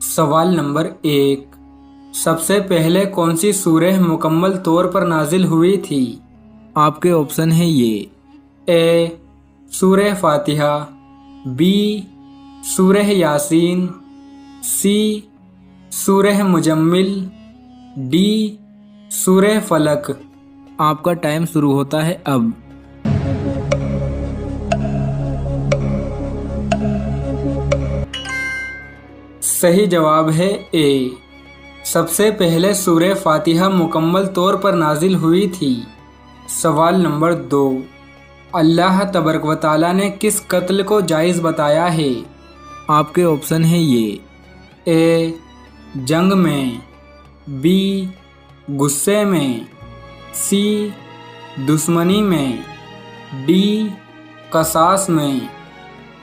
सवाल नंबर 1, सबसे पहले कौन सी सूरह मुकम्मल तौर पर नाजिल हुई थी? आपके ऑप्शन है ये। ए. सूरह फातिहा, बी. सूरह यासीन, सी. सूरह मुजम्मिल, डी. सूरह फलक। आपका टाइम शुरू होता है अब। सही जवाब है ए. सबसे पहले सूरह फातिहा मुकम्मल तौर पर नाजिल हुई थी। सवाल नंबर 2, अल्लाह तबारक व तआला ने किस कत्ल को जायज़ बताया है? आपके ऑप्शन है ये। ए. जंग में, बी. गुस्से में, सी. दुश्मनी में, डी. कसास में।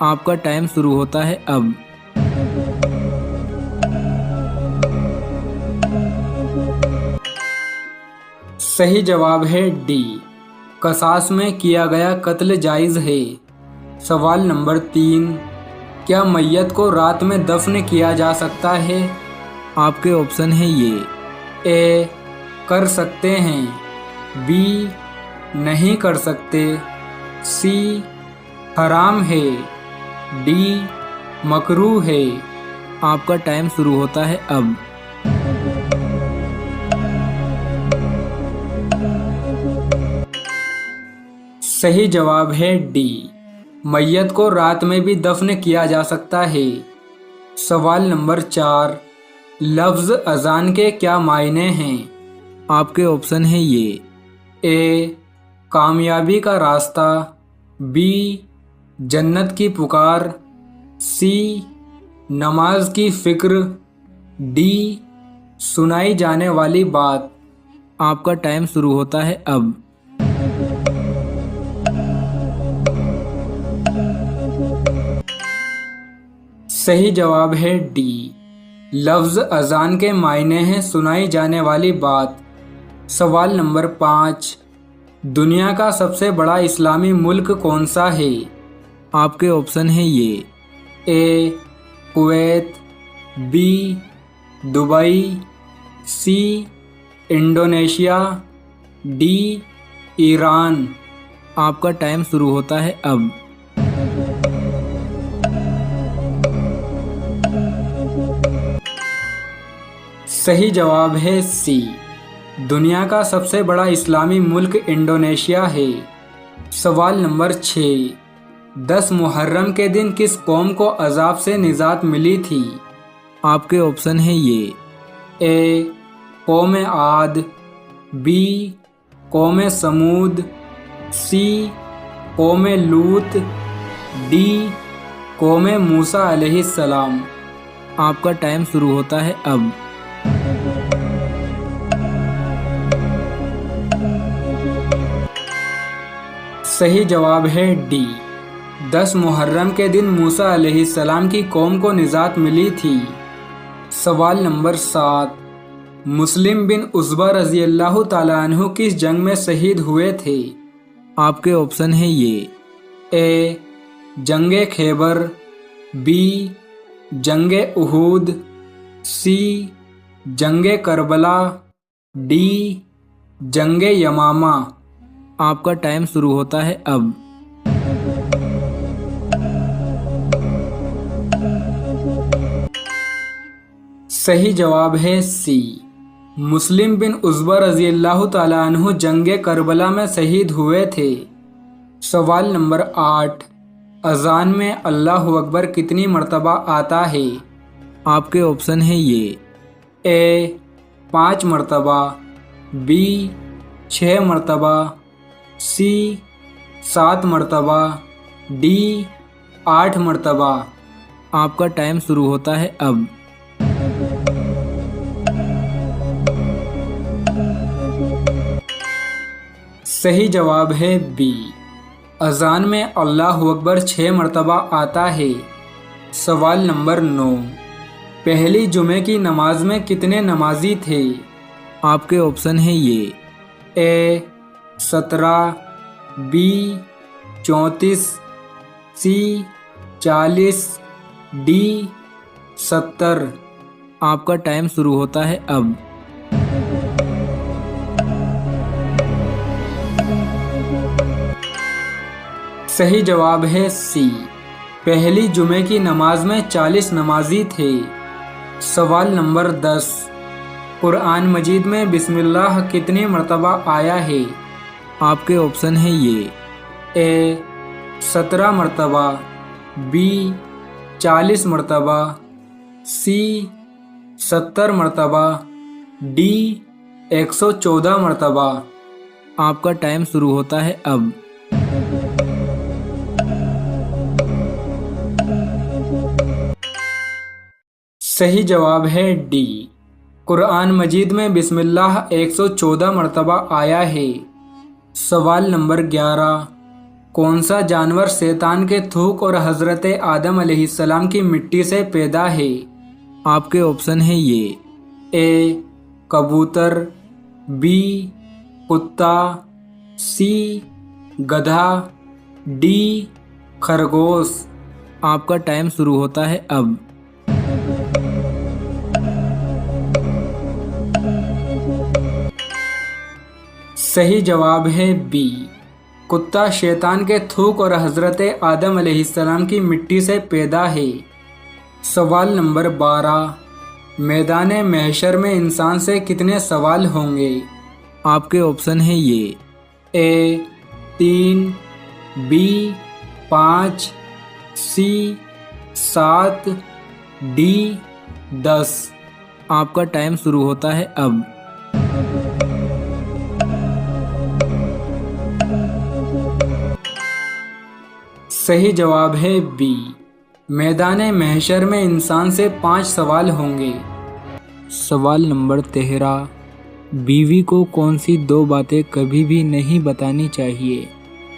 आपका टाइम शुरू होता है अब। सही जवाब है डी. कसास में किया गया कत्ल जायज़ है। सवाल नंबर 3, क्या मैयत को रात में दफन किया जा सकता है? आपके ऑप्शन है ये। ए. कर सकते हैं, बी. नहीं कर सकते, सी. हराम है, डी. मकरूह है। आपका टाइम शुरू होता है अब। सही जवाब है डी. मैयत को रात में भी दफन किया जा सकता है। सवाल नंबर 4, लफ्ज़ अजान के क्या मायने हैं? आपके ऑप्शन है ये। ए. कामयाबी का रास्ता, बी. जन्नत की पुकार, सी. नमाज की फिक्र, डी. सुनाई जाने वाली बात। आपका टाइम शुरू होता है अब। सही जवाब है डी. लफ्ज़ अजान के मायने हैं सुनाई जाने वाली बात। सवाल नंबर 5, दुनिया का सबसे बड़ा इस्लामी मुल्क कौन सा है? आपके ऑप्शन है ये। A. Kuwait, B. Dubai, C. Indonesia, D. Iran. आपका टाइम शुरू होता है अब। सही जवाब है सी. दुनिया का सबसे बड़ा इस्लामी मुल्क इंडोनेशिया है। सवाल नंबर 6, 10 मुहर्रम के दिन किस कौम को अजाब से निजात मिली थी? आपके ऑप्शन है ये। ए. कौम आद, बी. कौम समूद, सी. कौम लूत, डी. कौम मूसा अलैहिस्सलाम। आपका टाइम शुरू होता है अब। सही जवाब है डी. 10 मुहर्रम के दिन मूसा अलैहिस्सलाम की कौम को निजात मिली थी। सवाल नंबर 7, मुस्लिम बिन उज़बा रज़ी अल्लाह ताला अन्हु किस जंग में शहीद हुए थे? आपके ऑप्शन है ये। ए. जंगे खैबर, बी. जंगे उहूद, सी. जंगे करबला, डी. जंगे यमामा। आपका टाइम शुरू होता है अब। सही जवाब है सी. मुस्लिम बिन उज़बा रज़ी अल्लाह ताला अन्हु जंगे करबला में शहीद हुए थे। सवाल नंबर 8, अजान में अल्लाहु अकबर कितनी मर्तबा आता है? आपके ऑप्शन है ये। ए. 5 मर्तबा, बी. 6 मर्तबा, सी. 7 मर्तबा, डी. 8 मर्तबा। आपका टाइम शुरू होता है अब। सही जवाब है बी. अजान में अल्लाहु अकबर 6 मर्तबा आता है। सवाल नंबर 9, पहली जुमे की नमाज में कितने नमाजी थे? आपके ऑप्शन है ये। ए. 17, बी. 34, सी. 40, डी. 70। आपका टाइम शुरू होता है अब। सही जवाब है सी। पहली जुमे की नमाज में 40 नमाजी थे। सवाल नंबर 10। कुरान मजीद में बिस्मिल्लाह कितनी मर्तबा आया है? आपके ऑप्शन है ये। ए 17 मर्तबा, बी 40 मर्तबा, सी 70 मर्तबा, डी 114 मर्तबा। आपका टाइम शुरू होता है अब। सही जवाब है डी। कुरान मजीद में बिस्मिल्लाह 114 मर्तबा आया है। सवाल नंबर 11। कौन सा जानवर शैतान के थूक और हजरत आदम अलैहिस्सलाम की मिट्टी से पैदा है? आपके ऑप्शन है ये। ए कबूतर, बी कुत्ता, सी गधा, डी खरगोश। आपका टाइम शुरू होता है अब। सही जवाब है बी। कुत्ता शैतान के थूक और हजरत आदम अलैहिस्सलाम की मिट्टी से पैदा है। सवाल नंबर 12। मैदान महशर में इंसान से कितने सवाल होंगे? आपके ऑप्शन है ये। ए 3, बी 5, सी 7, डी 10। आपका टाइम शुरू होता है अब। सही जवाब है बी। मैदान महशर में इंसान से 5 सवाल होंगे। सवाल नंबर 13। बीवी को कौन सी 2 बातें कभी भी नहीं बतानी चाहिए?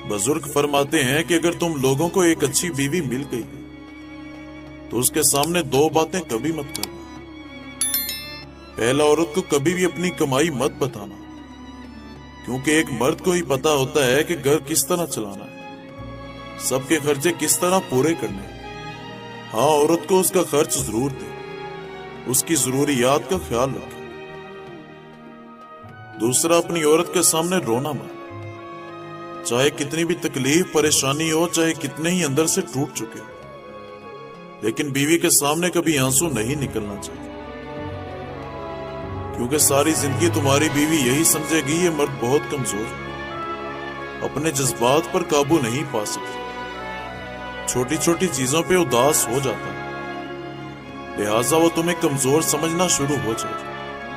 बुजुर्ग फरमाते हैं कि अगर तुम लोगों को एक अच्छी बीवी मिल गई तो उसके सामने 2 बातें कभी मत करना। पहला, औरत को कभी भी अपनी कमाई मत बताना, क्योंकि एक मर्द को ही पता होता है कि घर किस तरह चलाना है, सबके खर्चे किस तरह पूरे करने हैं। हाँ, औरत को उसका खर्च जरूर दे, उसकी जरूरियात का ख्याल रखे। दूसरा, अपनी औरत के सामने रोना मत, चाहे कितनी भी तकलीफ परेशानी हो, चाहे कितने ही अंदर से टूट चुके हो, लेकिन बीवी के सामने कभी आंसू नहीं निकलना चाहिए, क्योंकि सारी जिंदगी तुम्हारी बीवी यही समझेगी ये मर्द बहुत कमजोर है, अपने जज्बात पर काबू नहीं पा सकता, छोटी छोटी चीजों पे उदास हो जाता है, लिहाजा वो तुम्हें कमजोर समझना शुरू हो जाएगी।